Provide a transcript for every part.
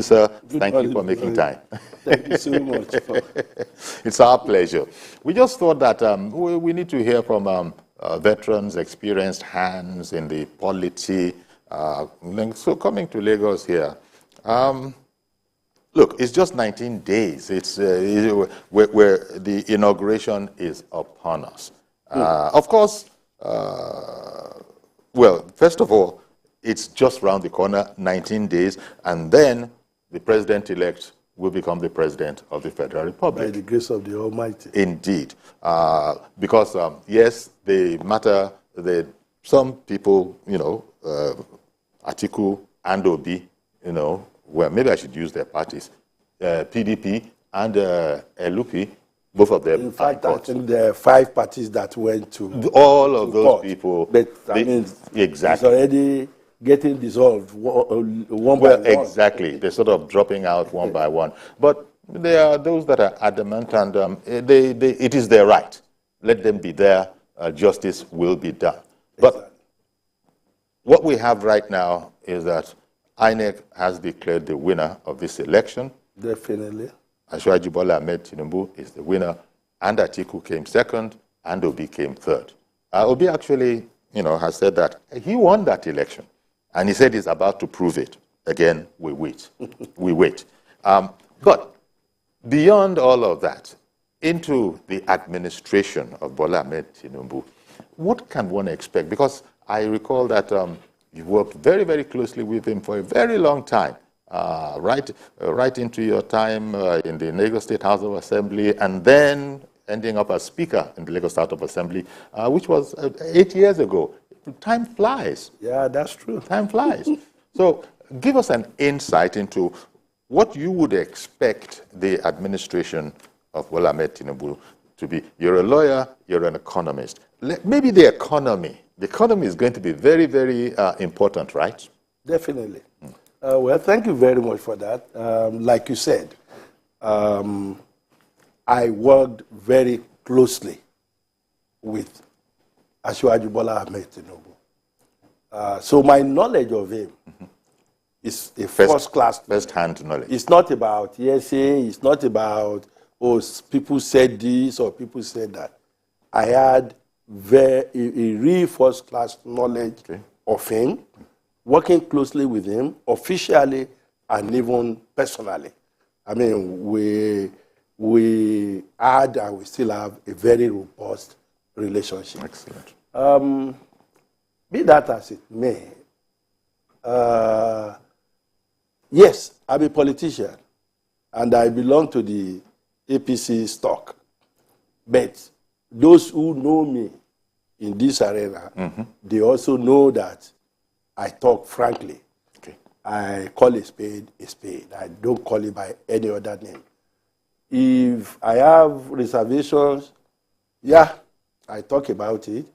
Sir, thank you for making time. Thank you so much. It's our pleasure. We just thought that we need to hear from veterans, experienced hands in the polity. So coming to Lagos here, look, it's just 19 days. It's where the inauguration is upon us. Of course, well, first of all, it's just round the corner, 19 days, and then the president-elect will become the president of the Federal Republic. By the grace of the Almighty. Indeed. Because, yes, they matter. Some people, Atiku and Obi, well, maybe I should use their parties, PDP and LUP, both of them. In fact, I think there are 5 parties that went to all of those court. people. But, I mean, exactly. It's already getting dissolved one by one. Exactly. They're sort of dropping out one by one. But there are those that are adamant, and it is their right. Let them be there. Justice will be done. But what we have right now is that INEC has declared the winner of this election. Definitely. Asiwaju Bola Ahmed Tinubu is the winner, and Atiku came second, and Obi came third. Obi actually, has said that he won that election. And he said he's about to prove it. Again, we wait. We wait. But beyond all of that, into the administration of Bola Ahmed Tinubu, what can one expect? Because I recall that you worked very, very closely with him for a very long time, right into your time in the Lagos State House of Assembly, and then ending up as Speaker in the Lagos House of Assembly, which was 8 years ago. Time flies. Yeah, that's true. Time flies. So give us an insight into what you would expect the administration of Bola Ahmed Tinubu to be. You're a lawyer, you're an economist. Maybe the economy. The economy is going to be very, very important, right? Definitely. Well, thank you very much for that. Like you said, I worked very closely with Asiwaju Bola Ahmed Tinubu. So my knowledge of him is a first-class. First-hand knowledge. It's not about hearsay. It's not about, people said this or people said that. I had a real first-class knowledge of him, working closely with him, officially and even personally. I mean, we had and we still have a very robust relationship. Excellent. Be that as it may, yes, I'm a politician, and I belong to the APC stock. But those who know me in this arena, they also know that I talk frankly. Okay. I call a spade a spade. I don't call it by any other name. If I have reservations, yeah, I talk about it.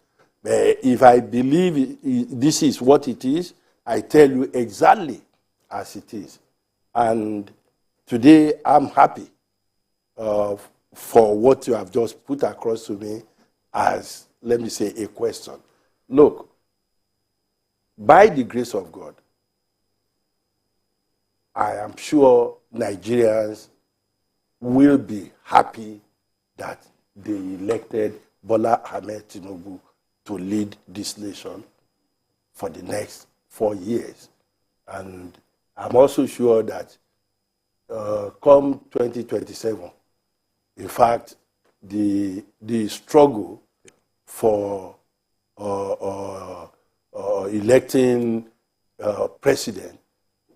But if I believe this is what it is, I tell you exactly as it is. And today, I'm happy for what you have just put across to me as, let me say, a question. Look, by the grace of God, I am sure Nigerians will be happy that they elected Bola Ahmed Tinubu to lead this nation for the next 4 years. And I'm also sure that come 2027, in fact, the struggle for electing president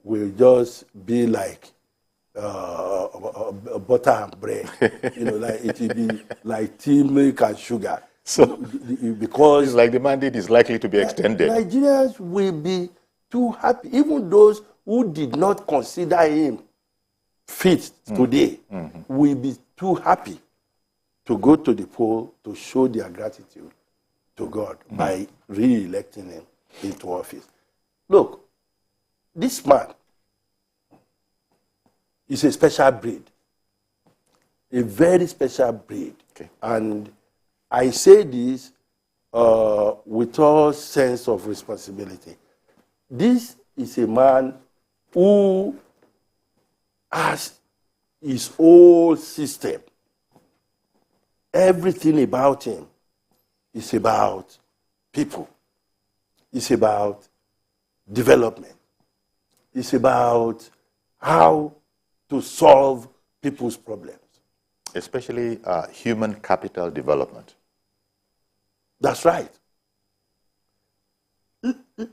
will just be like butter and bread. Like it will be like tea, milk, and sugar. So, because it's like the mandate is likely to be extended. Nigerians will be too happy, even those who did not consider him fit today will be too happy to go to the poll to show their gratitude to God by re-electing him into office. Look, this man is a special breed, a very special breed. Okay. And I say this with all sense of responsibility. This is a man who has his whole system. Everything about him is about people. It's about development. It's about how to solve people's problems. Especially human capital development. That's right.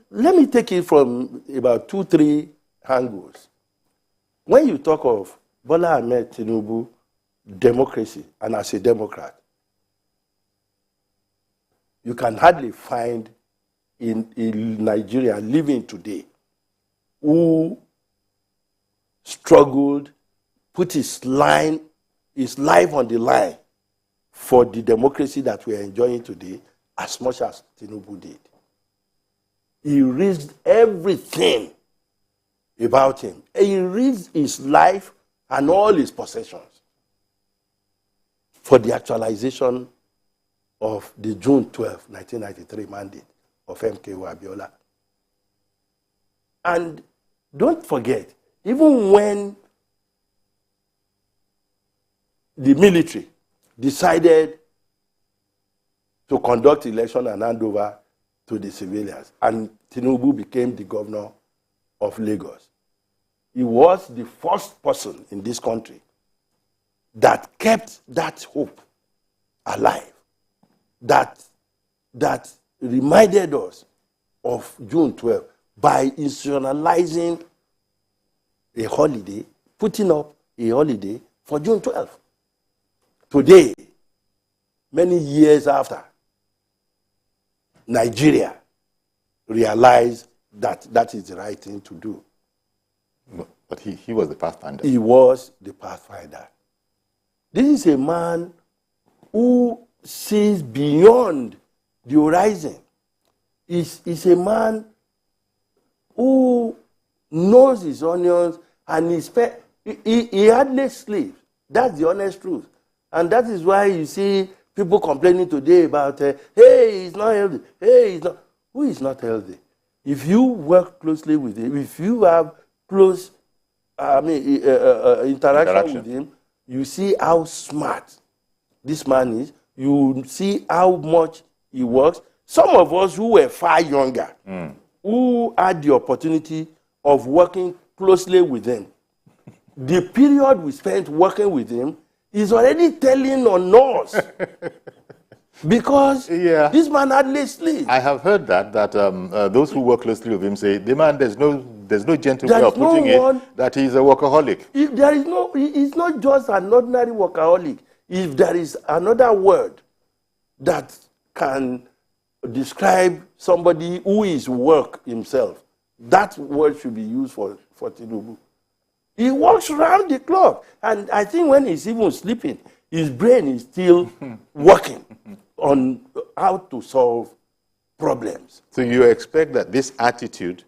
Let me take it from about 2-3 angles. When you talk of Bola Ahmed Tinubu, democracy, and as a Democrat, you can hardly find in Nigeria living today who struggled, put his life on the line for the democracy that we are enjoying today as much as Tinubu did. He risked everything about him. He risked his life and all his possessions for the actualization of the June 12, 1993 mandate of MKO Abiola. And don't forget, even when the military decided to conduct election and hand over to the civilians, and Tinubu became the governor of Lagos, he was the first person in this country that kept that hope alive, that reminded us of June 12 by institutionalizing a holiday, putting up a holiday for June 12. Today, many years after, Nigeria realized that that is the right thing to do. But he was the pathfinder. He was the pathfinder. This is a man who sees beyond the horizon. He's a man who knows his onions and he hardly sleeps. That's the honest truth. And that is why you see people complaining today about, hey, he's not healthy. Hey, he's not. Who is not healthy? If you work closely with him, if you have close interaction with him, you see how smart this man is. You see how much he works. Some of us who were far younger, who had the opportunity of working closely with him, the period we spent working with him is already telling on us. Because this man hardly sleeps. I have heard that those who work closely with him say, the man, there's no gentle way of putting it, that he's a workaholic. He's not just an ordinary workaholic. If there is another word that can describe somebody who is work himself, that word should be used for Tinubu. He works around the clock. And I think when he's even sleeping, his brain is still working on how to solve problems. So you expect that this attitude,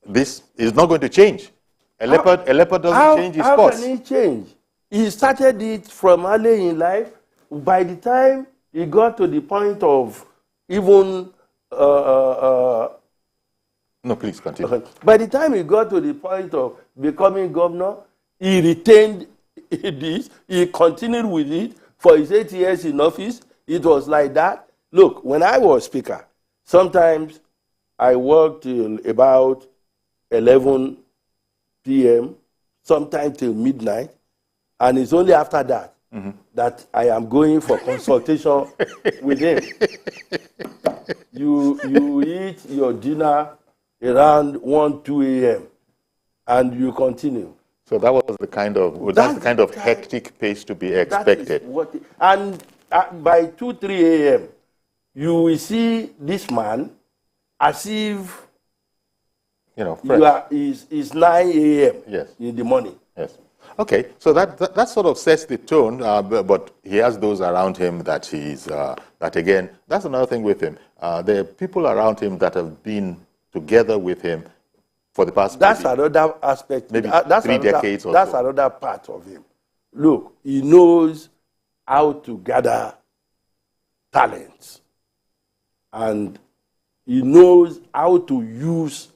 this is not going to change? A leopard doesn't change his spots. How can he change? He started it from early in life. By the time he got to the point of even... No, please continue. By the time he got to the point of becoming governor, he retained this. He continued with it for his 8 years in office. It was like that. Look, when I was speaker, sometimes I worked till about 11 p.m., sometimes till midnight, and it's only after that that I am going for consultation with him. You eat your dinner around 1, 2 a.m., and you continue. So that was the kind of hectic pace to be expected. And by 2, 3 a.m., you will see this man as if it's 9 a.m. in the morning. Yes. Okay, so that sort of sets the tone, but he has those around him that that again, that's another thing with him. There are people around him that have been together with him for the past another aspect. Maybe that's 3 decades or so. That's another part of him. Look, he knows how to gather talents. And he knows how to use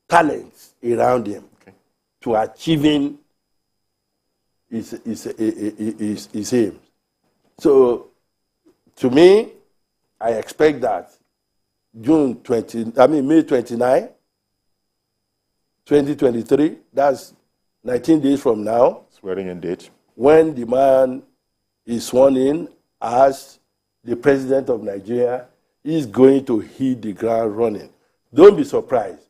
talents around him. Okay. to achieving his aims. So, to me, I expect that May 29, 2023, that's 19 days from now. Swearing in date. When the man is sworn in as the president of Nigeria, he's going to hit the ground running. Don't be surprised.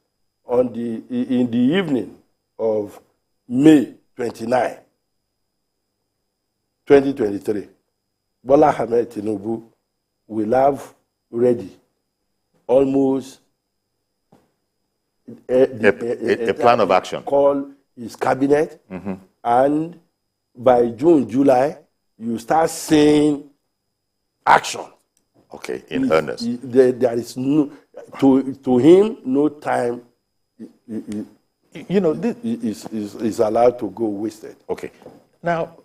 In the evening of May 29, 2023, Bola Ahmed Tinubu will have ready almost a plan of action. Call his cabinet, and by June, July, you start seeing action. Okay, in earnest. There is no, to him, no time is allowed to go wasted. Okay. Now,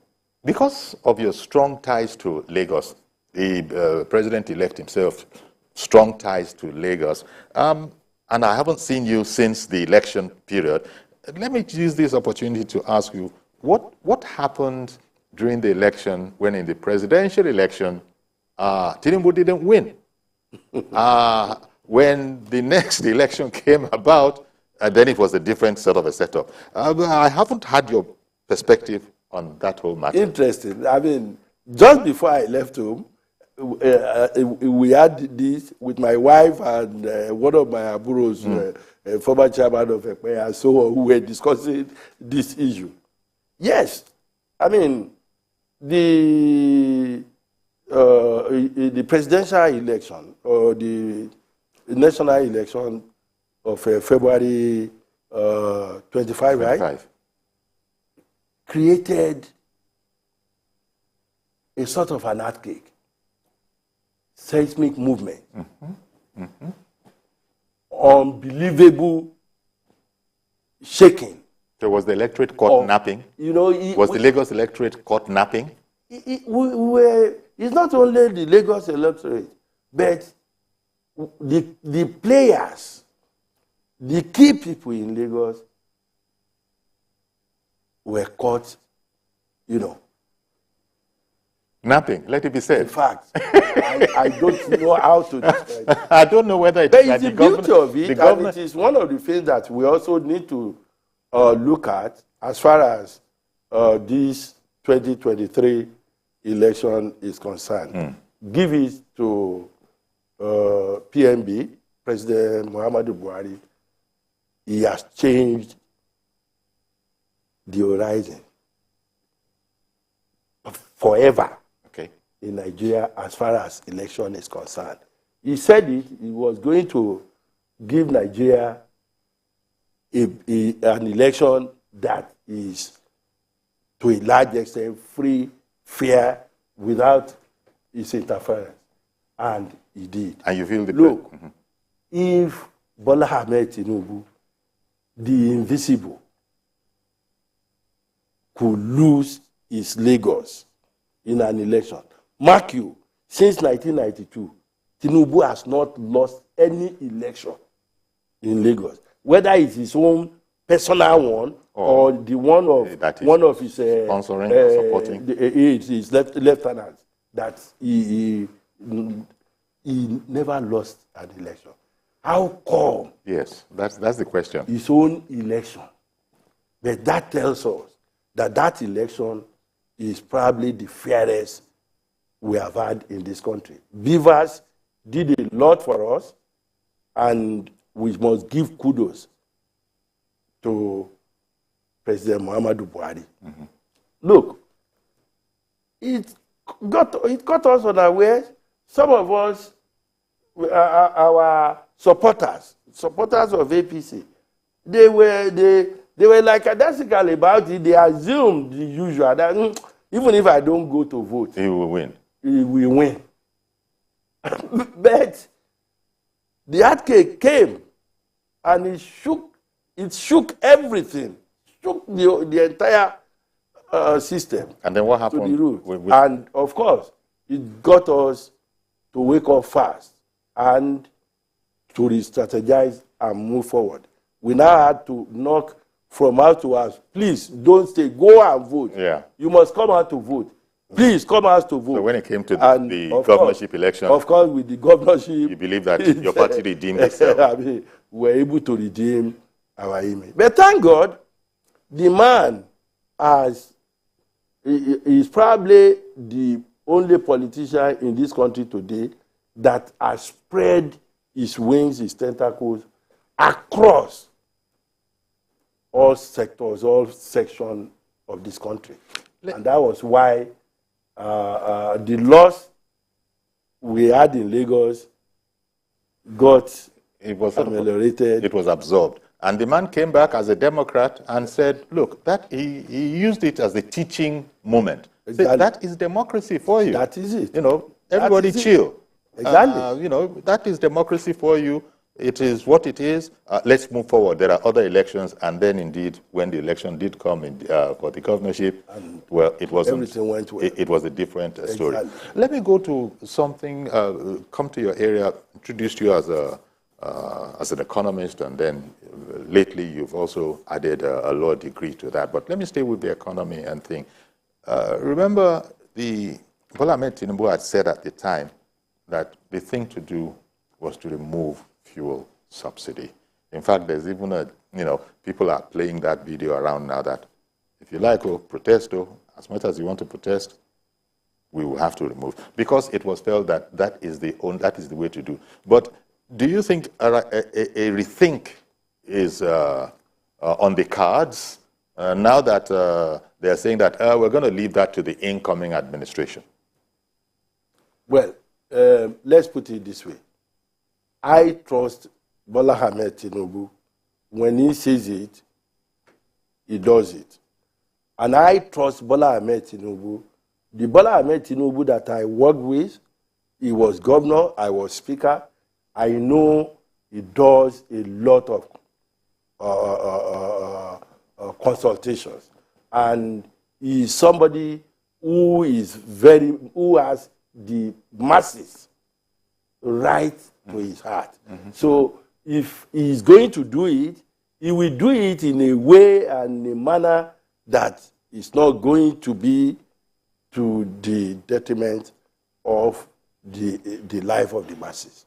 because of your strong ties to Lagos, the president-elect himself, strong ties to Lagos, and I haven't seen you since the election period, let me use this opportunity to ask you, what happened during the election when in the presidential election, Tinubu didn't win? When the next election came about, then it was a different sort of a setup. I haven't had your perspective on that whole matter. Interesting. I mean, just before I left home, we had this with my wife and one of my aburos, former chairman of EPE, and so on, who were discussing this issue. Yes, I mean, the presidential election or the national election of February 25, right? Created a sort of an earthquake, seismic movement, unbelievable shaking. So was the electorate caught napping? Was the Lagos electorate caught napping? It's not only the Lagos electorate, but the players, the key people in Lagos were caught, Napping, let it be said. In fact, I don't know how to describe it. I don't know whether it's but it's the beauty of it, and it is one of the things that we also need to look at as far as this 2023 election is concerned. Give it to PMB, President Muhammadu Buhari. He has changed the horizon forever in Nigeria as far as election is concerned. He said he was going to give Nigeria an election that is, to a large extent, free, fair, without his interference. And he did. And you feel the look, if Bola Ahmed Tinubu, the invisible, could lose his Lagos in an election, mark you, since 1992, Tinubu has not lost any election in Lagos, whether it's his own personal one or the one of his sponsoring or supporting his lieutenants, that he never lost an election. How come? Yes, that's the question. His own election. But that tells us that election is probably the fairest we have had in this country. Beavers did a lot for us, and we must give kudos to President Muhammadu Buhari. Look, it got us unaware. Some of us, our supporters of APC, they were lackadaisical about it. They assumed the usual, that even if I don't go to vote, he will win. He will win. But the earthquake came, and it shook everything, shook the entire system. And then what happened? To the root. And of course, it got us to wake up fast and to re-strategize and move forward. We now had to knock from house to house. Please don't stay. Go and vote. Yeah. You must come out to vote. Please come out to vote. So when it came to the governorship election, of course, with the governorship, you believe that your party redeemed itself. I mean, we were able to redeem our image. But thank God, the man is probably the only politician in this country today that has spread his wings, his tentacles across all sectors, all sections of this country. And that was why the loss we had in Lagos got ameliorated. It was absorbed. And the man came back as a Democrat and said, look, that he used it as a teaching moment. Exactly. That is democracy for you. That is it. You know, everybody chill. Exactly. You know, that is democracy for you. It is what it is. Let's move forward. There are other elections. And then, indeed, when the election did come in, for the governorship, and well, it wasn't. Everything went well. It was a different story. Exactly. Let me go to something, come to your area, introduce you as an economist, and then lately you've also added a law degree to that. But let me stay with the economy and think. Remember, Bola Ahmed Tinubu had said at the time that the thing to do was to remove fuel subsidy. In fact, there's even people are playing that video around now that if you like, protest, as much as you want to protest, we will have to remove. Because it was felt that that is the way to do. But do you think a rethink is on the cards now that they're saying that we're going to leave that to the incoming administration? Well, let's put it this way. I trust Bola Ahmed Tinubu. When he says it, he does it. And I trust Bola Ahmed Tinubu. The Bola Ahmed Tinubu that I worked with, he was governor, I was speaker. I know he does a lot of consultations. And he is somebody who has the masses right to his heart. Mm-hmm. So if he's going to do it, he will do it in a way and a manner that is not going to be to the detriment of the life of the masses.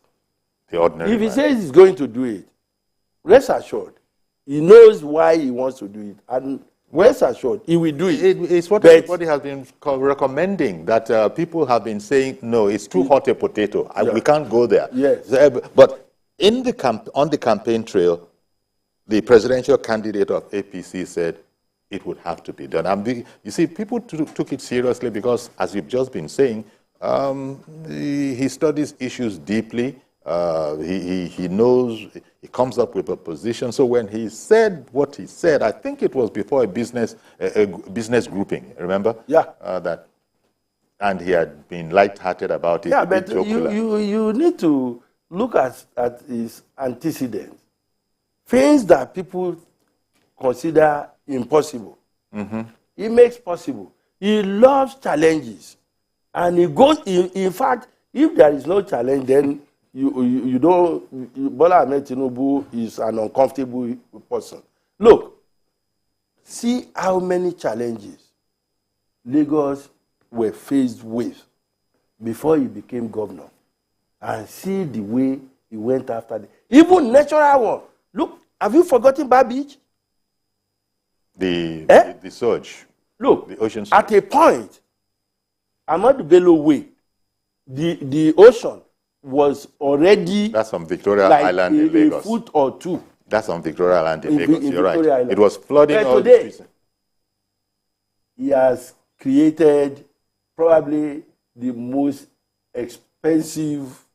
The ordinary if he man. says he's going to do it, rest assured, he knows why he wants to do it. And rest assured, he will do it. It's what everybody has been recommending, that people have been saying, no, it's too hot a potato. We can't go there. Yes. But on the campaign trail, the presidential candidate of APC said it would have to be done. You see, people took it seriously because, as you've just been saying, he studies issues deeply. He knows, he comes up with a position. So when he said what he said, I think it was before a business grouping, remember? Yeah. And he had been light-hearted about it. Yeah, but you need to look at his antecedents. Things that people consider impossible. Mm-hmm. He makes possible. He loves challenges. And he goes, in fact, if there is no challenge, then Bola Ahmed Tinubu is an uncomfortable person. Look, see how many challenges Lagos were faced with before he became governor. And see the way he went after them. Even natural one. Look, have you forgotten Bar Beach? The surge. Look, the ocean surge. At a point, Ahmadu Bello Way, the ocean was already... That's on Victoria Island in Lagos. A foot or two. That's on Victoria Island in Lagos. You're right. Island. It was flooding all the streets. He has created probably the most expensive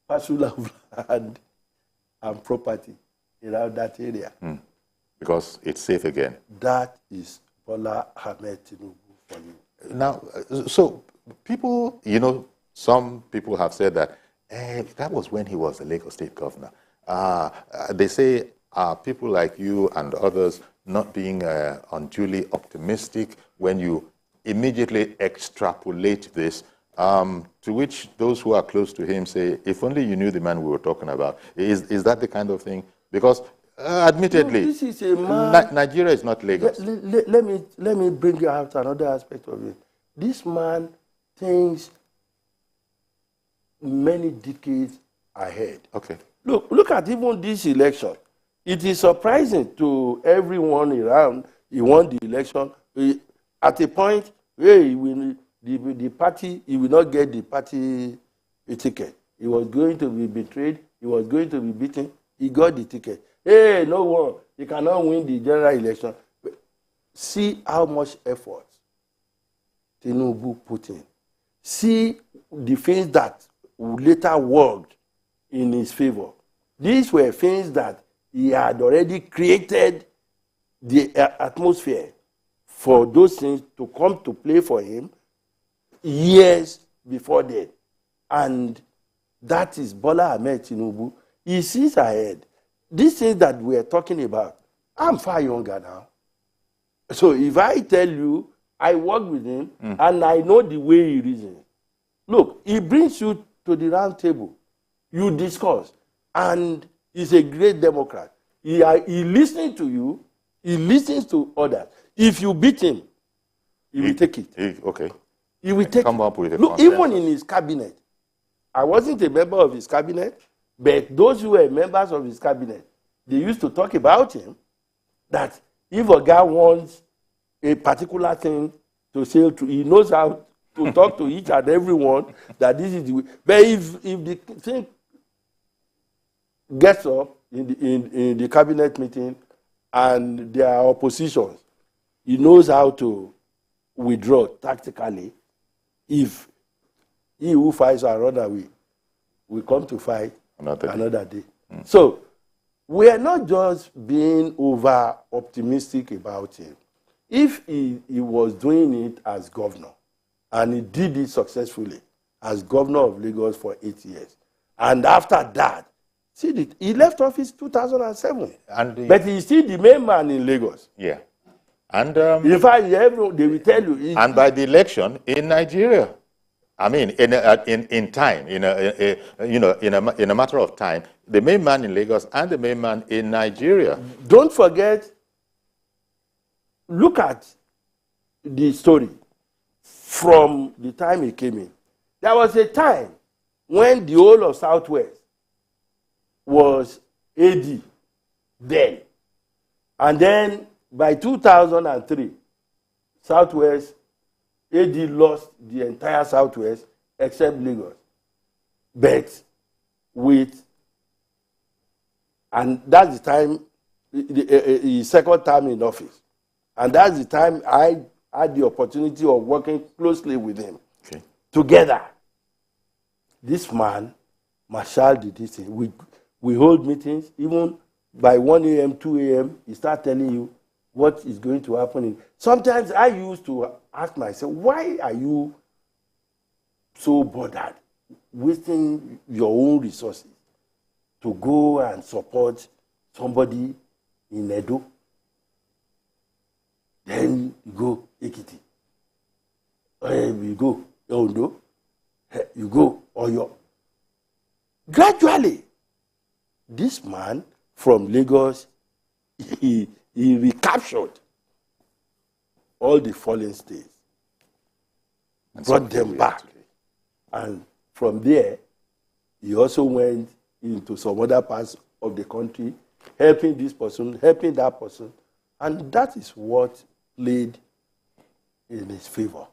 parcel of land and property around that area. Because it's safe again. That is Bola Ahmed Tinubu for you. Now, so people, some people have said that that was when he was the Lagos State governor. They say people like you and others not being unduly optimistic when you immediately extrapolate this, to which those who are close to him say, if only you knew the man we were talking about. Is that the kind of thing? Because Admittedly, no, this is a man. Nigeria is not Lagos. Let me bring out another aspect of it. This man thinks many decades ahead. Okay. Look at even this election. It is surprising to everyone around. He won the election. At a point, the party, he will not get the party ticket. He was going to be betrayed. He was going to be beaten. He got the ticket. Hey, no one. He cannot win the general election. See how much effort Tinubu put in. See the things that later worked in his favor. These were things that he had already created the atmosphere for those things to come to play for him years before then. And that is Bola Ahmed Tinubu. He sees ahead. These things that we are talking about, I'm far younger now. So if I tell you, I work with him and I know the way he reasons. Look, he brings you to the round table. You discuss. And he's a great Democrat. He listens to you. He listens to others. If you beat him, he will take it. Okay. He will take come it. up with a Look, consensus. even in his cabinet, I wasn't a member of his cabinet, but those who were members of his cabinet, they used to talk about him, that if a guy wants a particular thing to say, he knows how to talk to each and everyone, that this is the way. But if the thing gets up in the cabinet meeting and there are oppositions, he knows how to withdraw tactically. If he who fights our other way will come to fight another day. So we are not just being over optimistic about him. If he was doing it as governor, and he did it successfully as governor of Lagos for 8 years, and after that, he left office 2007, but he's still the main man in Lagos. Yeah. And in fact, they will tell you. And by the election in Nigeria, I mean, in time, in a matter of time, the main man in Lagos and the main man in Nigeria. Don't forget. Look at the story from the time he came in. There was a time when the whole of Southwest was AD then. And then by 2003, Southwest, AD lost the entire Southwest except Lagos. But and that's the time, his second term in office. And that's the time I had the opportunity of working closely with him. Okay. Together. This man, Marshall, did this thing. We hold meetings, even by 1 a.m., 2 a.m., he starts telling you what is going to happen. Sometimes I used to ask myself, why are you so bothered wasting your own resources to go and support somebody in Edo? Then you go Ekiti. You go Ondo. You go Oyo. Gradually, this man from Lagos, he recaptured all the fallen states, and brought them back. And from there, he also went into some other parts of the country, helping this person, helping that person. And that is what played in his favor.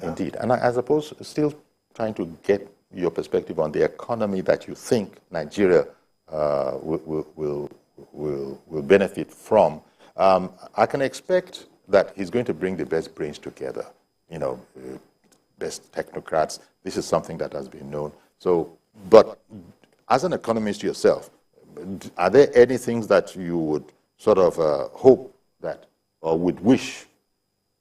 Indeed. And I suppose still trying to get your perspective on the economy that you think Nigeria will benefit from. I can expect that he's going to bring the best brains together, best technocrats. This is something that has been known. So, but as an economist yourself, are there any things that you would sort of hope that, or would wish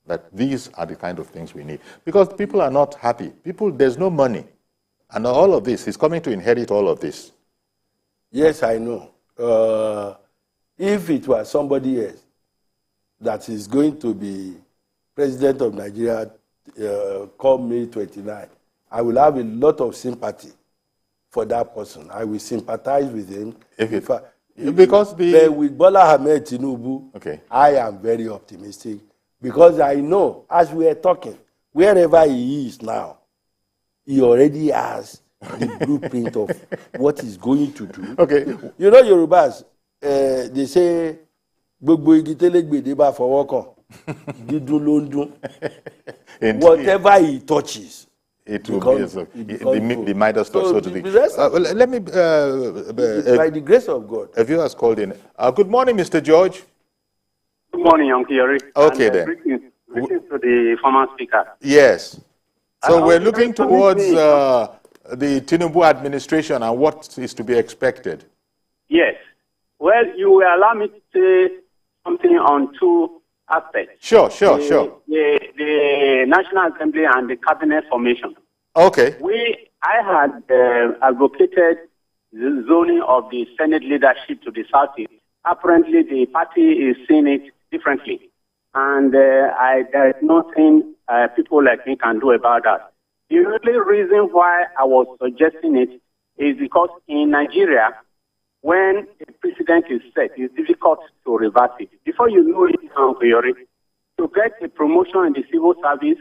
that these are the kind of things we need? Because people are not happy. There's no money. And all of this, he's coming to inherit all of this. Yes, I know. If it was somebody else that is going to be president of Nigeria come May 29, I will have a lot of sympathy for that person. I will sympathize with him. Because But with Bola Ahmed Tinubu, okay, I am very optimistic because I know, as we are talking, wherever he is now, he already has the blueprint of what he's going to do. Okay. You know, Yorubas, they say, gbogbo igi télégbèdé bá fọwọ́ kàn, dídùn ló ń dún. Whatever he touches, it will be the Midas touch, so to speak. Let me. By the grace of God. A viewer has called in. Good morning, Mr. George. Good morning, Uncle Yori. Okay, and, then. Greetings to the former speaker. Yes. So we're looking towards the Tinubu administration and what is to be expected. Yes. Well, you will allow me to say something on two aspects. Sure. The National Assembly and the cabinet formation. Okay. I had advocated the zoning of the Senate leadership to the Southeast. Apparently, the party is seeing it differently. And there is nothing people like me can do about that. The only reason why I was suggesting it is because in Nigeria, when a precedent is set, it's difficult to reverse it. Before you know it, to get a promotion in the civil service,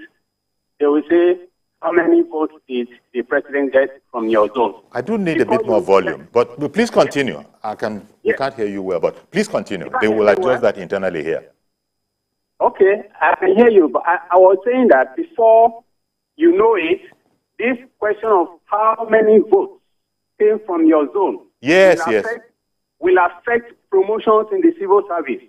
they will say, how many votes did the president get from your zone? I do need a bit more volume, but please continue. We can't hear you well, but please continue. They will adjust that internally here. Okay, I can hear you, but I was saying that before you know it, this question of how many votes came from your zone will affect promotions in the civil service.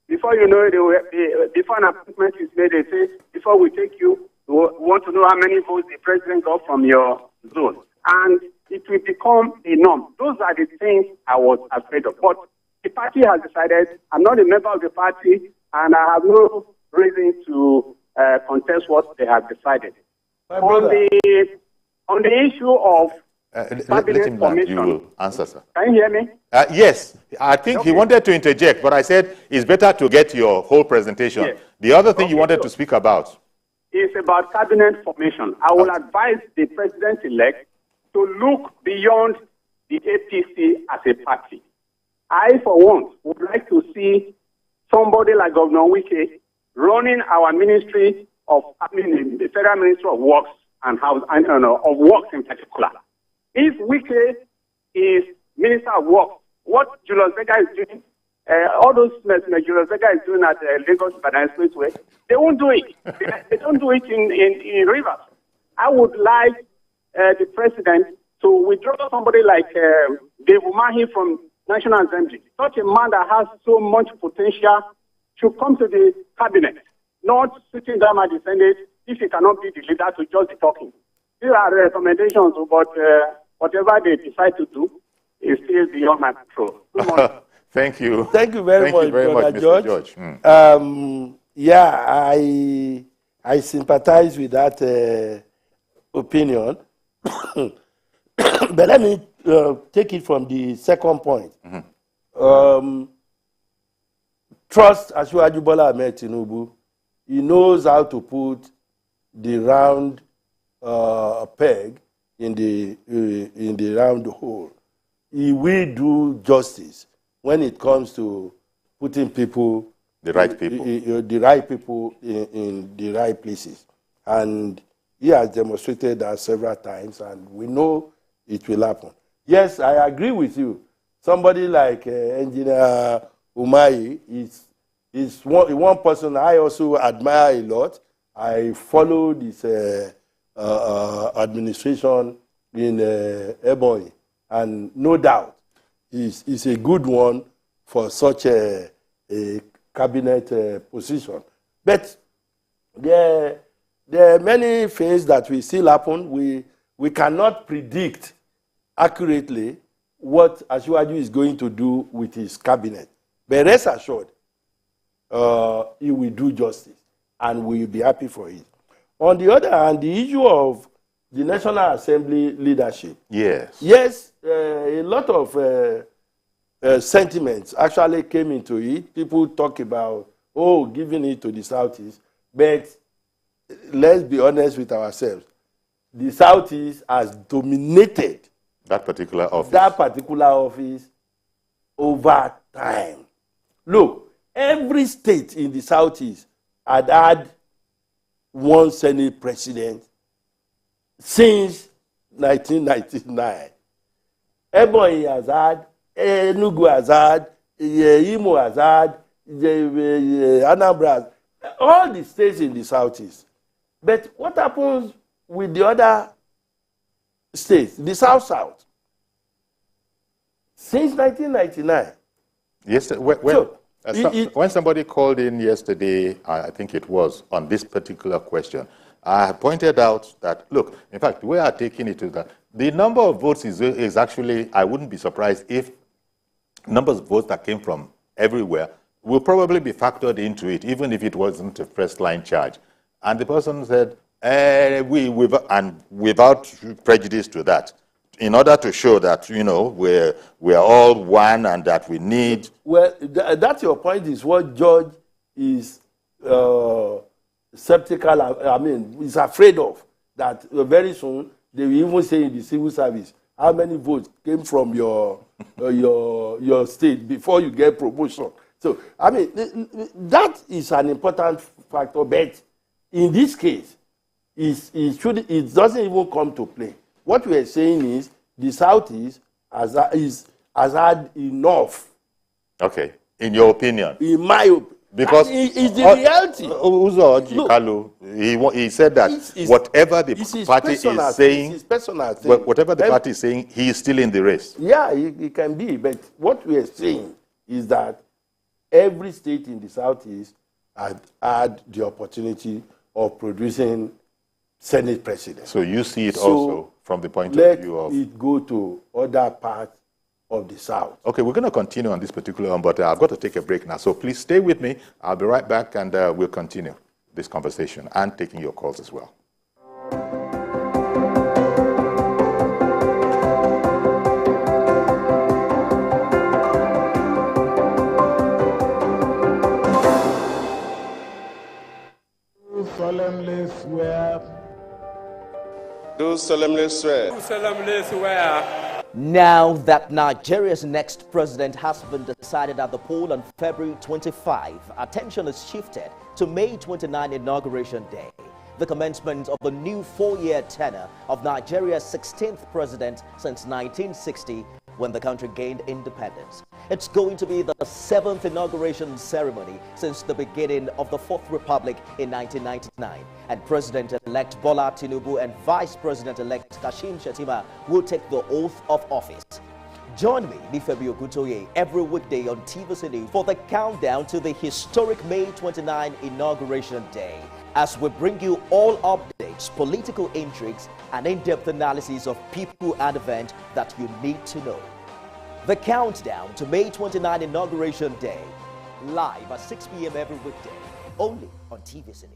Before you know it, before an appointment is made, they say, before we take you, we want to know how many votes the president got from your zone. And it will become a norm. Those are the things I was afraid of. But the party has decided, I'm not a member of the party, and I have no reason to contest what they have decided. On the issue of cabinet formation, you will answer, sir. Can you hear me? Yes. I think he wanted to interject, but I said it's better to get your whole presentation. Yes. The other thing you wanted to speak about is about cabinet formation. I will advise the president-elect to look beyond the APC as a party. I, for one, would like to see somebody like Governor Wike running our ministry of, the Federal Ministry of Works and House, of Works in particular. If Wike is Minister of Works, what Julius Berger is doing, all those Julius Berger is doing at Lagos Ibadan Expressway, they won't do it. They don't do it in Rivers. I would like the president to withdraw somebody like Dave Umahi from National Assembly. Such a man that has so much potential should come to the cabinet, not sitting down at the Senate if he cannot be the leader to just be talking. These are recommendations, but whatever they decide to do is still beyond my control. Thank you. Thank you very much, Mr. George. Yeah, I sympathize with that opinion. But let me take it from the second point. Trust Asiwaju Bola Ahmed Tinubu. He knows how to put the round peg in the round hole. He will do justice when it comes to putting people, the right people in the right places. And he has demonstrated that several times, and we know it will happen. Yes, I agree with you. Somebody like Engineer Umahi is one person I also admire a lot. I followed his administration in Ebonyi, and no doubt he's a good one for such a cabinet position. But there are many things that will still happen. We cannot predict accurately what Asiwaju is going to do with his cabinet. But rest assured, he will do justice, and we will be happy for it. On the other hand, the issue of the National Assembly leadership. Yes, a lot of sentiments actually came into it. People talk about, giving it to the Southeast. But let's be honest with ourselves. The Southeast has dominated that particular office over time. Look, every state in the Southeast had one Senate president since 1999. Ebonyi has had, Enugu has had, Imo has had, Anambra has, all the states in the Southeast. But what happens with the other states, the South-South? Since 1999. Yes, when somebody called in yesterday, I think it was, on this particular question, I pointed out that, look, in fact, the way I'm taking it is that the number of votes is actually, I wouldn't be surprised if numbers of votes that came from everywhere will probably be factored into it, even if it wasn't a first-line charge. And the person said, without prejudice to that, in order to show that, you know, we're all one and that we need... Well, that's your point, is what George is skeptical, is afraid of, that very soon they will even say in the civil service, how many votes came from your state before you get promotion. So, that is an important factor, but in this case, it doesn't even come to play. What we are saying is the Southeast has had enough. Okay, in your opinion? In my opinion. Because it's the reality. Uzo Ojikalu, he said that whatever the party is saying, whatever the party is saying, he is still in the race. Yeah, he can be. But what we are saying is that every state in the Southeast had the opportunity of producing Senate presidents. So you see it also from the point of view of... let it go to other parts of the South. Okay, we're going to continue on this particular one, but I've got to take a break now. So please stay with me. I'll be right back, and we'll continue this conversation and taking your calls as well. Solemnly swear. Do solemnly swear. Do solemnly swear. Now that Nigeria's next president has been decided at the poll on February 25, attention is shifted to May 29 Inauguration Day, the commencement of the new 4-year tenure of Nigeria's 16th president since 1960, when the country gained independence. It's going to be the 7th inauguration ceremony since the beginning of the Fourth Republic in 1999. And President-elect Bola Tinubu and Vice President-elect Kashim Shettima will take the oath of office. Join me, Nifebi Ogutoye, every weekday on TVC News for the countdown to the historic May 29 Inauguration Day, as we bring you all updates, political intrigues, and in-depth analysis of people and events that you need to know. The countdown to May 29 Inauguration Day, live at 6 p.m. every weekday, only on TVC News.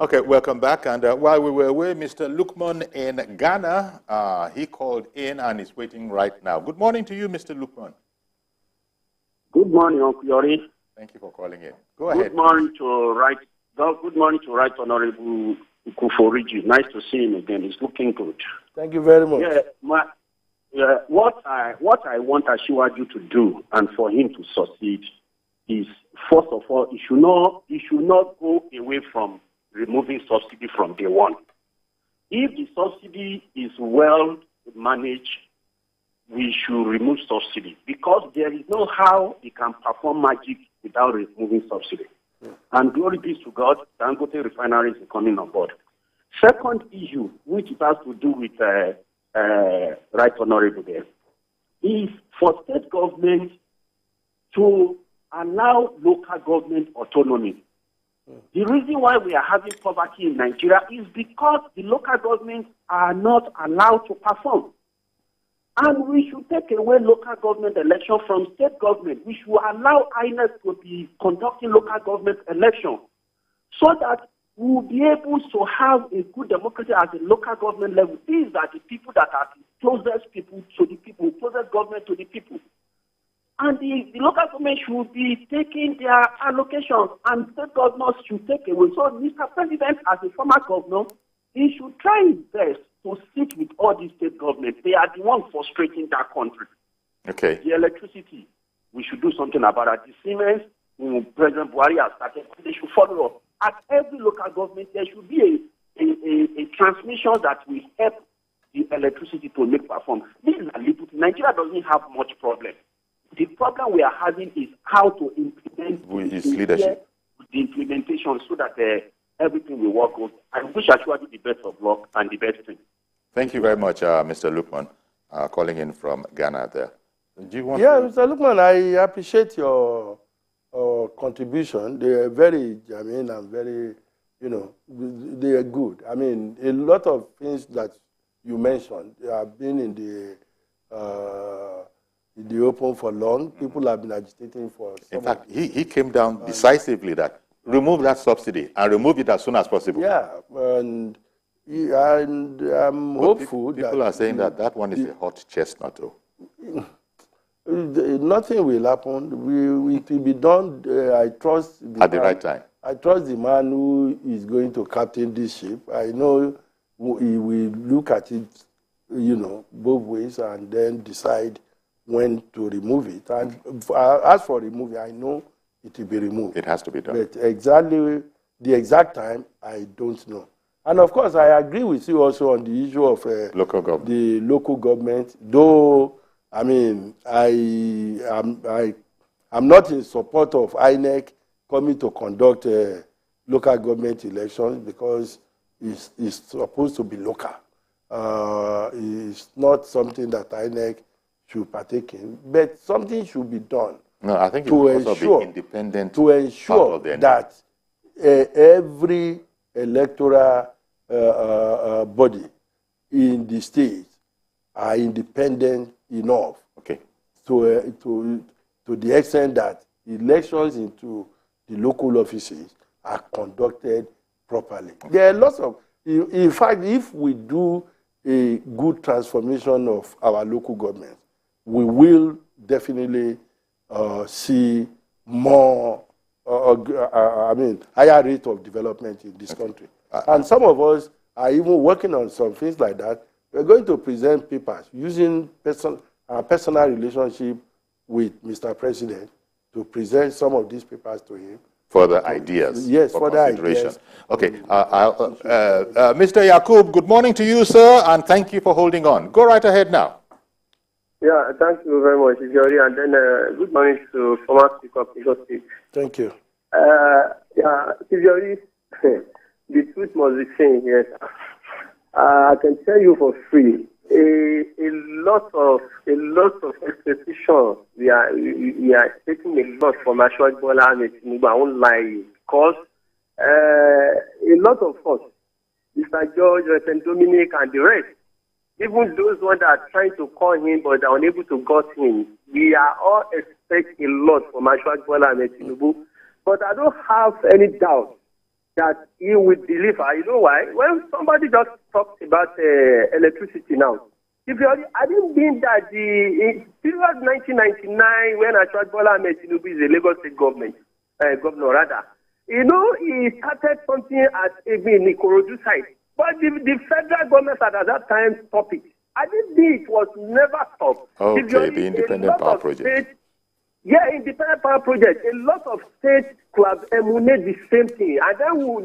Okay, welcome back. And while we were away, Mr. Lukman in Ghana, he called in and is waiting right now. Good morning to you, Mr. Lukman. Good morning, Uncle Yori. Thank you for calling in. Go ahead. Good morning to Right Honorable Ukuforiji. Nice to see him again. He's looking good. Thank you very much. What I want Ashiwaju to do and for him to succeed is, first of all, he should not go away from removing subsidy from day one. If the subsidy is well managed, we should remove subsidy, because there is no how he can perform magic without removing subsidy. And glory be to God, Dangote Refinery is coming on board. Second issue, which it has to do with Right Honorable there, is for state government to allow local government autonomy. The reason why we are having poverty in Nigeria is because the local governments are not allowed to perform. And we should take away local government election from state government. We should allow INEC to be conducting local government election, so that we will be able to have a good democracy at the local government level. These are the people that are the closest people to the people, closest government to the people. And the local government should be taking their allocations, and state governors should take away. So, Mr. President, as a former governor, he should try his best to sit with all these state governments. They are the ones frustrating that country. Okay. The electricity, we should do something about it. The Siemens, President Buhari has started, they should follow up. At every local government, there should be a transmission that will help the electricity to make perform. This is a little. Nigeria doesn't have much problem. The problem we are having is how to implement with his leadership, the implementation, so that everything will work out. I wish actually the best of luck and the best thing. Thank you very much, Mr. Lukman, calling in from Ghana there. Do you want Mr. Lukman, I appreciate your contribution. They are very germane and very, they are good. I mean, a lot of things that you mentioned have been in the open for long. People have been agitating for In fact, he came down decisively that remove that subsidy and remove it as soon as possible. Yeah, and I'm hopeful that... People are saying that one is a hot chestnut, though. Nothing will happen. It will be done, I trust... At the right time. I trust the man who is going to captain this ship. I know he will look at it, both ways and then decide when to remove it. And as for removing, I know it will be removed. It has to be done. But exactly the exact time, I don't know. And of course, I agree with you also on the issue of local government. The local government. Though, I mean, I'm not in support of INEC coming to conduct local government elections because it's supposed to be local. It's not something that INEC should partake in, but something should be done. No, I think it will also be independent. To ensure that every electoral body in the state are independent enough. Okay. To the extent that elections into the local offices are conducted properly. There are lots of, in fact, if we do a good transformation of our local government, we will definitely see more, higher rate of development in this country. And some of us are even working on some things like that. We're going to present papers using our personal relationship with Mr. President to present some of these papers to him. Further ideas. Yes, for further consideration. ideas. Okay. Mr. Yakub, good morning to you, sir, and thank you for holding on. Go right ahead now. Yeah, thank you very much, Yori, and then good morning to former Speaker of Lagos State. Thank you. Yori, the truth must be seen here. I can tell you for free, a lot of expectation we are expecting a lot from Ashwad Bola and Tinubu. I won't lie, because a lot of us, Mr. George, Reverend Dominic, and the rest, even those ones that are trying to call him but are unable to get him, we are all expect a lot from Ashwad Bola and Tinubu. But I don't have any doubt that he will deliver. You know why? When somebody just talks about electricity now, I didn't mean that in period 1999, when Ashwad Bola Ahmed Tinubu is the Lagos State government, governor rather, he started something at even Ikorodu side. But the federal government at that time stopped it. I didn't think it was never stopped. Okay, the independent power project. Independent power project. A lot of states could have emulated the same thing. And then all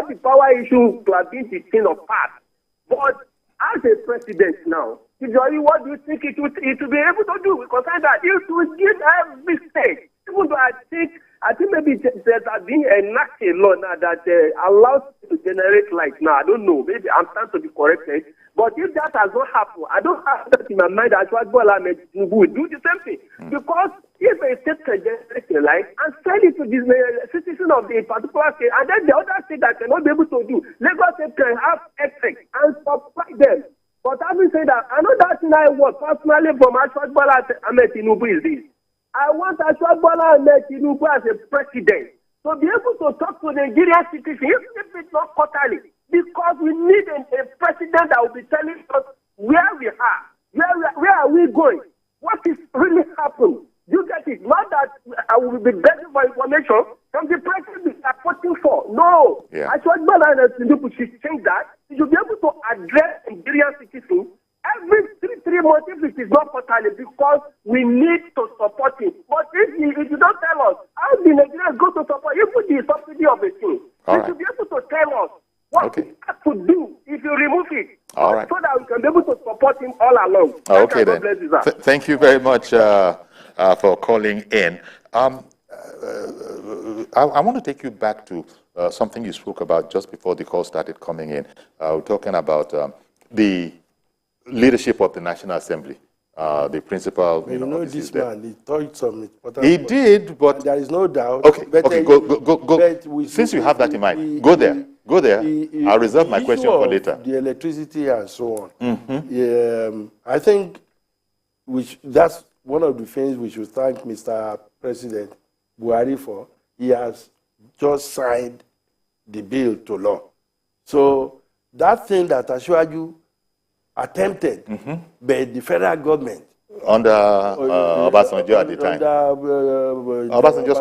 the power issues could have been the thing of past. But as a president now, what do you think it will be able to do? Because it will give every state. Even though I think maybe there has been enacted law now that allows to generate light now. I don't know. Maybe I'm trying to be corrected. But if that has not happened, I don't have that in my mind that Ashwad Bola Ahmed Tinubu will do the same thing. Because if a state can generate the light and sell it to the citizen of the particular state, and then the other state that cannot be able to do, Lagos State can have excess and supply them. But having said that, I know that thing I work personally from Ashwad Bola Ahmed Tinubu is this. I want Ashwad Bola Ahmed Tinubu as a president to be able to talk to the Nigerian citizens, even if it's not quarterly, because we need a president that will be telling us where we are, where are we going, what is really happening. You get it. Not that I will be begging for information from the president we are voting for. No. Yeah. I should not Tinubu should change that. You should be able to address Nigerian citizens every three months if it is not quarterly, because we need to support him. But if you don't tell us how the Nigerians go to support, you put the subsidy of a thing. You should be able to tell us what we have to do if you remove it. All right. So that we can be able to support him all along. Okay, then. Thank you very much for calling in. I want to take you back to something you spoke about just before the call started coming in. We're talking about the leadership of the National Assembly, the principal. You know this man, he touched some important He did, but... And there is no doubt. Okay, but okay, go. Since you have that in mind, go there. Go there. I'll reserve my question for later. The electricity and so on. I think that's one of the things we should thank Mr. President Buhari for. He has just signed the bill to law. So that thing that Ashwaju attempted by the federal government under Obasanjo at the time. Obasanjo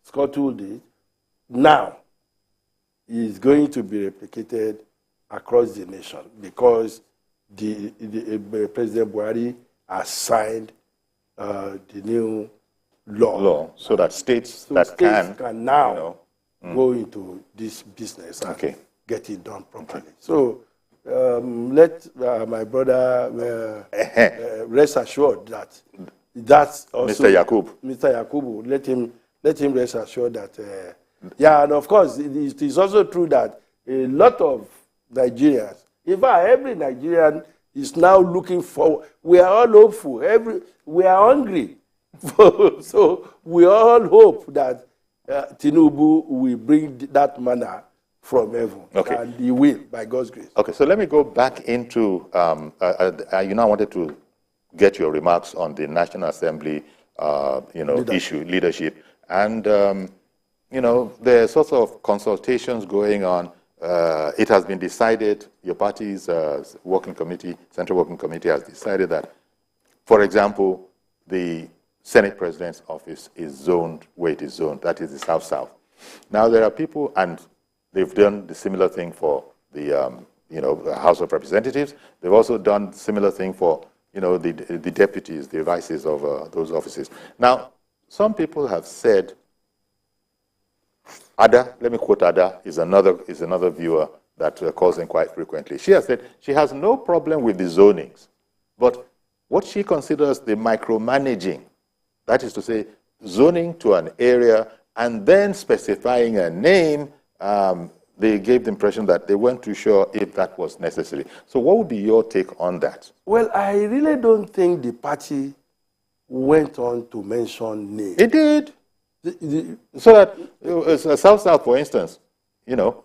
scuttled it. Now is going to be replicated across the nation because the President Buhari has signed the new law. So that states can now go into this business and get it done properly. So let my brother rest assured that that's also Mr. Yakubu. Let him rest assured that and of course it is also true that a lot of Nigerians, in fact every Nigerian is now looking for. We are all hopeful. We are hungry, so we all hope that Tinubu will bring that manna from heaven, and he will, by God's grace. Okay, so let me go back into, I wanted to get your remarks on the National Assembly, leadership. And, there are sorts of consultations going on. It has been decided, your party's Central Working Committee has decided that, for example, the Senate President's office is zoned where it is zoned, that is the South-South. Now, there are people, and they've done the similar thing for the, House of Representatives. They've also done similar thing for, the deputies, the vices of those offices. Now, some people have said, Ada, let me quote Ada, is another viewer that calls in quite frequently. She has said she has no problem with the zonings, but what she considers the micromanaging, that is to say, zoning to an area and then specifying a name, they gave the impression that they weren't too sure if that was necessary. So what would be your take on that? Well, I really don't think the party went on to mention names. It did. So that South-South, for instance, No,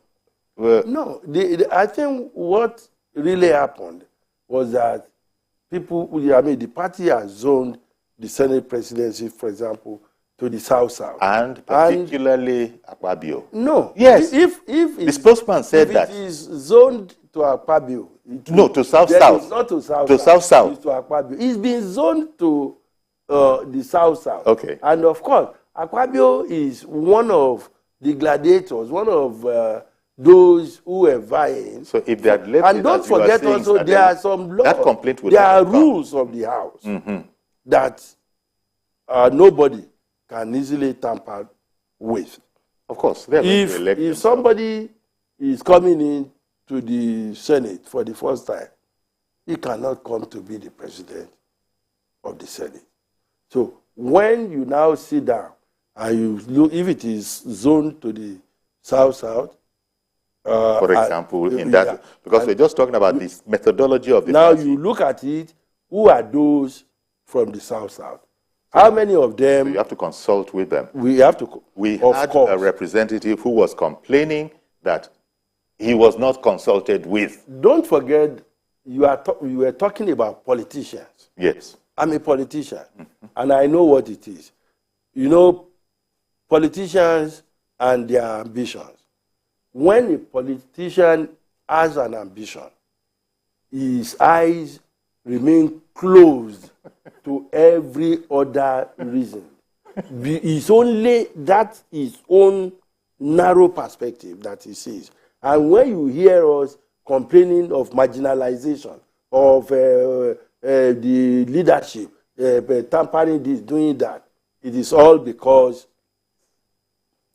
I think what really happened was that the party has zoned the Senate presidency, for example, to the South-South. And particularly Akpabio. No. Yes. If the spokesman said that. If it is zoned to Akpabio. No, to South-South. It's not to South-South. To South-South. It's to Akpabio. It's been zoned to the South-South. Okay. And of course, Akpabio is one of the gladiators, one of those who were vying. So if they had left and don't forget also, there are some laws. That complaint would there are rules of the House that nobody can easily tamper with. Of course. If somebody is coming in to the Senate for the first time, he cannot come to be the president of the Senate. So when you now sit down and you look, if it is zoned to the South-South, for example, because we're just talking about this methodology of the party. You look at it, who are those from the South-South? How many of them? So you have to consult with them. We have to. We had a representative who was complaining that he was not consulted with. Don't forget, you were talking about politicians. Yes. I'm a politician, and I know what it is. Politicians and their ambitions. When a politician has an ambition, his eyes remain closed to every other reason. It's only that his own narrow perspective that he sees. And when you hear us complaining of marginalization, of the leadership, tampering this, doing that, it is all because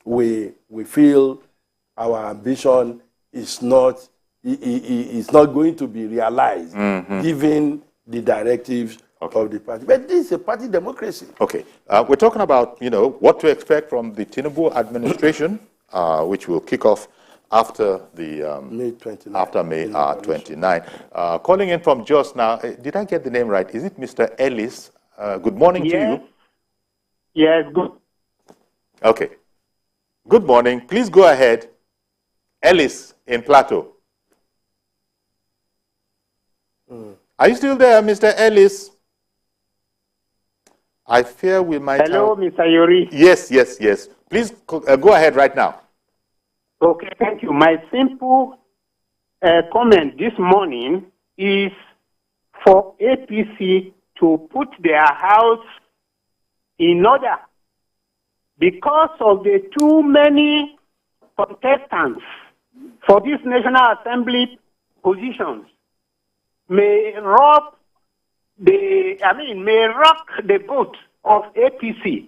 we feel our ambition is not going to be realized, given the directives of the party. But this is a party democracy. Okay. We're talking about, what to expect from the Tinubu administration, which will kick off after the May 29. After May 29. Calling in from Jos now. Did I get the name right? Is it Mr. Ellis? Good morning to you. Yes, good. Okay. Good morning. Please go ahead. Ellis in Plateau. Are you still there, Mr. Ellis? I fear we might Hello, Mr. Yori. Yes. Please go ahead right now. Okay, thank you. My simple comment this morning is for APC to put their house in order because of the too many contestants for this National Assembly positions may rock the vote of APC,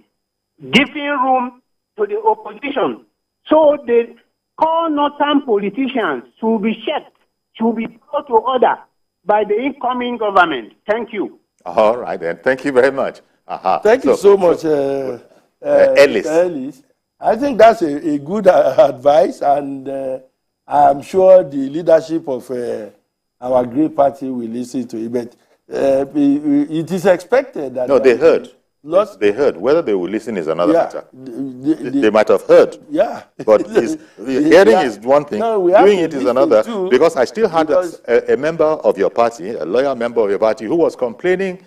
giving room to the opposition. So the northern politicians should be checked, should be brought to order by the incoming government. Thank you. All right, then. Thank you very much. Thank you so much, Ellis. I think that's a good advice, and I'm sure the leadership of our great party will listen to it. But it is expected that... No, they heard. They heard. Whether they will listen is another matter. They might have heard. Yeah. But hearing is one thing, doing it is another. Because I still had a member of your party, a loyal member of your party, who was complaining.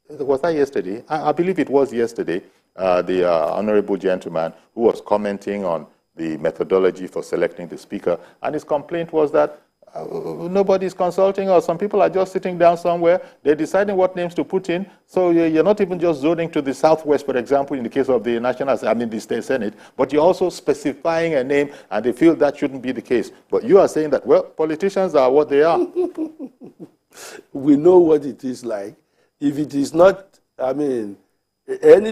Was that yesterday? I believe it was yesterday. The honorable gentleman who was commenting on the methodology for selecting the speaker. And his complaint was that nobody's consulting us. Some people are just sitting down somewhere. They're deciding what names to put in. So you're not even just zoning to the Southwest, for example, in the case of the the State Senate, but you're also specifying a name, and they feel that shouldn't be the case. But you are saying that, well, politicians are what they are. We know what it is like. If it is not, any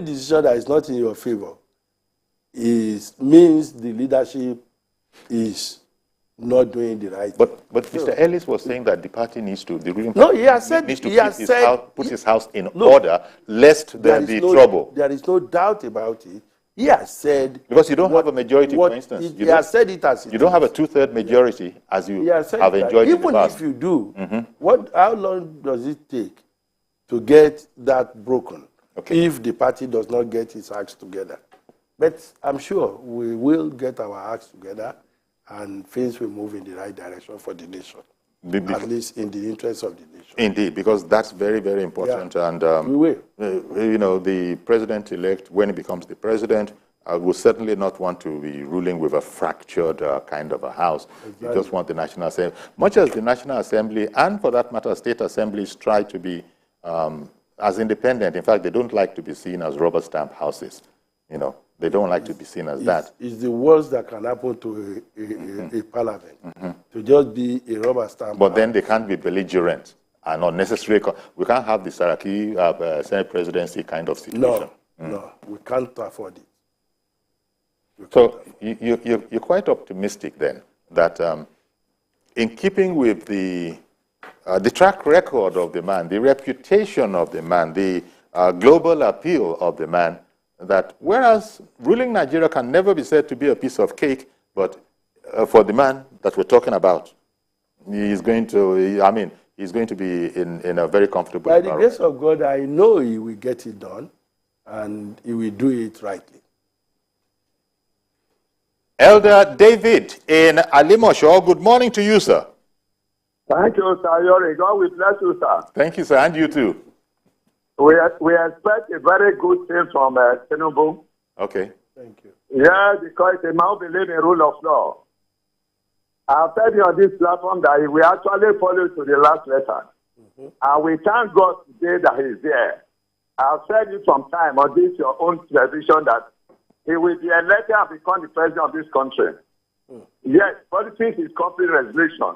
decision that is not in your favor means the leadership is not doing the right thing. But Mr. Ellis was saying that the party needs to, the ruling party needs to put his house in order, lest there be trouble. There is no doubt about it. He has said... Because you don't have a majority, for instance. He has said it as it is. You don't have a two-third majority as you have enjoyed in the past. Even if you do, how long does it take to get that broken if the party does not get its acts together? But I'm sure we will get our acts together and things will move in the right direction for the nation, at least in the interest of the nation. Indeed, because that's very, very important. Yeah. And we will. The president-elect, when he becomes the president, will certainly not want to be ruling with a fractured kind of a house. Exactly. You just want the National Assembly. Much as the National Assembly, and for that matter, state assemblies try to be as independent. In fact, they don't like to be seen as rubber stamp houses. They don't like to be seen as that. It's the worst that can happen to a parliament, to just be a rubber stamp. But then they can't be belligerent and unnecessary. We can't have the Saraki Senate presidency kind of situation. No, we can't afford it. So you're quite optimistic then that in keeping with the track record of the man, the reputation of the man, the global appeal of the man, that whereas ruling Nigeria can never be said to be a piece of cake, but for the man that we're talking about, he's going to be in a very comfortable environment. By the grace of God, I know he will get it done, and he will do it rightly. Elder David in Alimosho, good morning to you, sir. Thank you, Sir Yori. God will bless you, sir. Thank you, sir, and you too. We expect a very good thing from Tinubu. Okay. Thank you. Yeah, because the man believes in rule of law. I've said on this platform that we actually follow to the last letter. And we thank God today that he's there. I've said it some time on this your own television that he will be elected and become the president of this country. Yes, politics is complete resolution.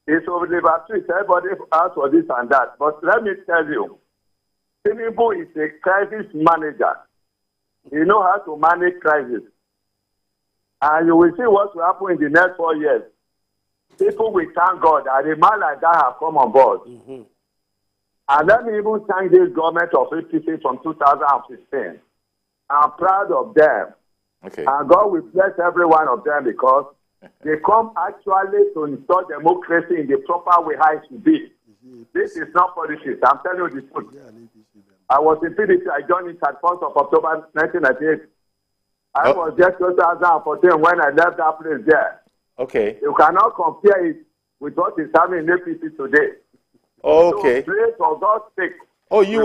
It's over liberty. Everybody asks for this and that. But let me tell you, Tinubu is a crisis manager. He knows how to manage crisis. And you will see what will happen in the next 4 years. People will thank God that a man like that has come on board. And let me even thank this government of APC from 2015. I'm proud of them. Okay. And God will bless every one of them because they come actually to install democracy in the proper way how it should be. This is not politics. I'm telling you the truth. I was in PDP. I joined it at 1st of October 1998. I was there 2014 when I left that place there. Okay. You cannot compare it with what is happening in APC today. Okay. So pray for God's sake. Oh, you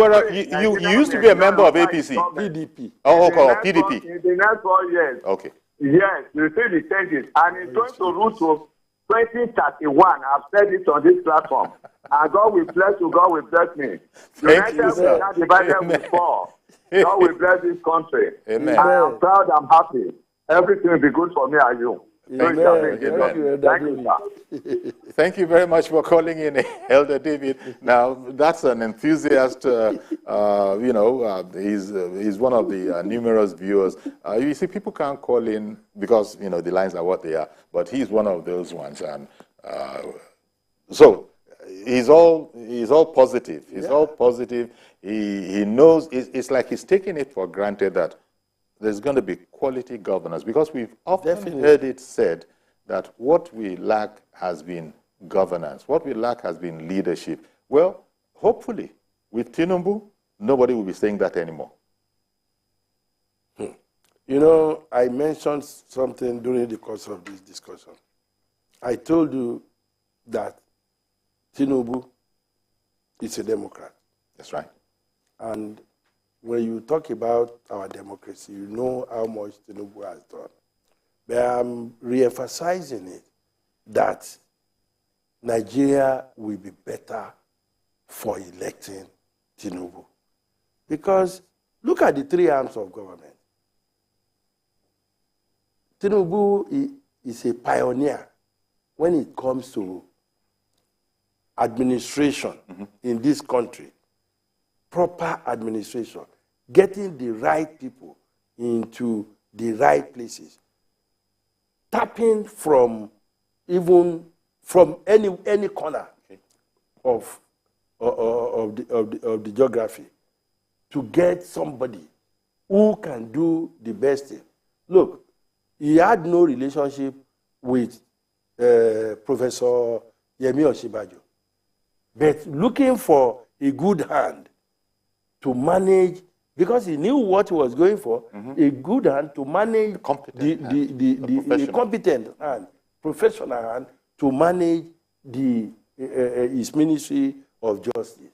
used to be a member of APC. PDP. Oh, okay, PDP. In the next 4 years. Okay. Yes, you see the changes. And it's going to root to 2031. I've said it on this platform. And God will bless you. God will bless me. Thank you, sir. Will not divided will fall. God will bless this country. Amen. I am proud. I'm happy. Everything will be good for me and you. Thank you. Thank you, sir. Thank you very much for calling in, Elder David. Now, that's an enthusiast, he's one of the numerous viewers. You see, people can't call in because, the lines are what they are, but he's one of those ones. And so he's all positive. He's all positive. He knows, it's like he's taking it for granted that there's going to be quality governance, because we've often heard it said that what we lack has been governance. What we lack has been leadership. Well, hopefully, with Tinubu, nobody will be saying that anymore. I mentioned something during the course of this discussion. I told you that Tinubu is a Democrat. That's right. And when you talk about our democracy, you know how much Tinubu has done. But I'm re-emphasizing it, that Nigeria will be better for electing Tinubu. Because look at the three arms of government. Tinubu is a pioneer when it comes to administration in this country. Proper administration, getting the right people into the right places, tapping from any corner of the geography to get somebody who can do the best thing. Look, he had no relationship with Professor Yemi Osinbajo, but looking for a good hand to manage, because he knew what he was going for, a good hand to manage the competent hand, professional hand to manage his Ministry of Justice.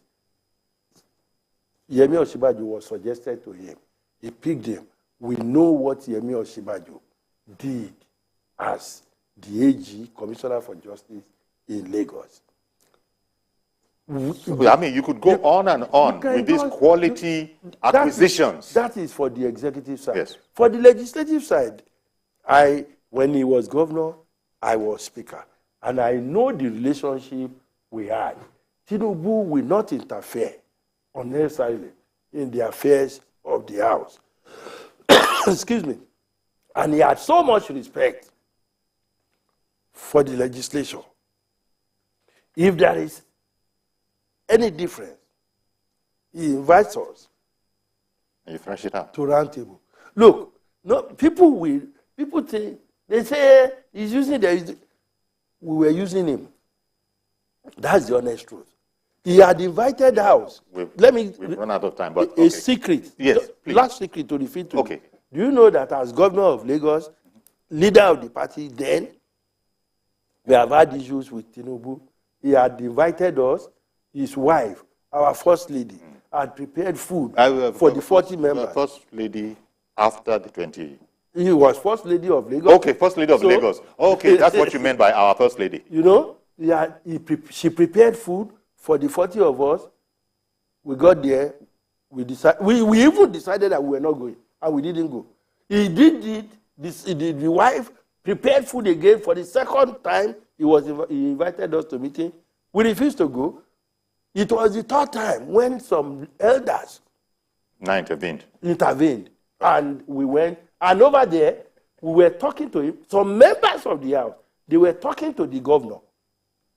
Yemi Osinbajo was suggested to him. He picked him. We know what Yemi Osinbajo did as the AG, Commissioner for Justice in Lagos. I mean, you could go on and on with these quality acquisitions. That is for the executive side. Yes. For the legislative side, when he was governor, I was speaker. And I know the relationship we had. Tinubu will not interfere unnecessarily in the affairs of the House. Excuse me. And he had so much respect for the legislature. If there is any difference, he invites us and you thrash it out to round table. Look, people think, they say he's using we were using him. That's the honest truth. He had invited the House. We've run out of time, but okay. A secret. Yes, please. Last secret to reveal to Okay. Do you know that as governor of Lagos, leader of the party then, we have had issues with Tinubu. He had invited us. His wife, our first lady, had prepared food for the 40 members. First lady after the 20. He was first lady of Lagos. Okay, first lady of Lagos. Okay, that's what you meant by our first lady. She prepared food for the 40 of us. We got there. we even decided that we were not going, and we didn't go. He did it. The wife prepared food again for the second time. He invited us to meeting. We refused to go. It was the third time when some elders intervened, and we went. And over there, we were talking to him. Some members of the house, they were talking to the governor,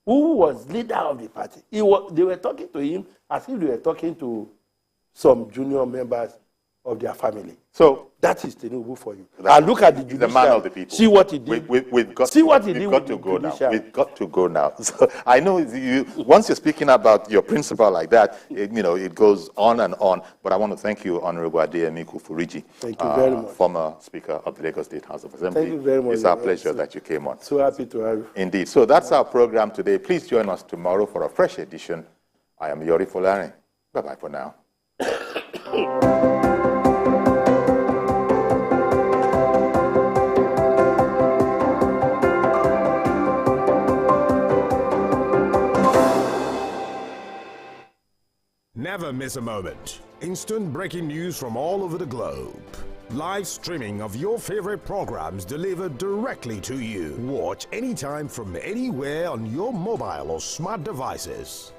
who was leader of the party. They were talking to him as if they were talking to some junior members of their family. So that is Tinubu for you. And look at the man of the people. See what he did. We've got See what he we've did got with to the go now. judiciary. We've got to go now. So I know once you're speaking about your principle like that, it goes on and on. But I want to thank you, Honorable Adeyemi Kufuriji. Thank you very much. Former Speaker of the Lagos State House of Assembly. Thank you very much. It's our pleasure that you came on. So happy to have you. Indeed. So that's our program today. Please join us tomorrow for a fresh edition. I am Yori Folarin. Bye-bye for now. Never miss a moment. Instant breaking news from all over the globe. Live streaming of your favorite programs delivered directly to you. Watch anytime from anywhere on your mobile or smart devices.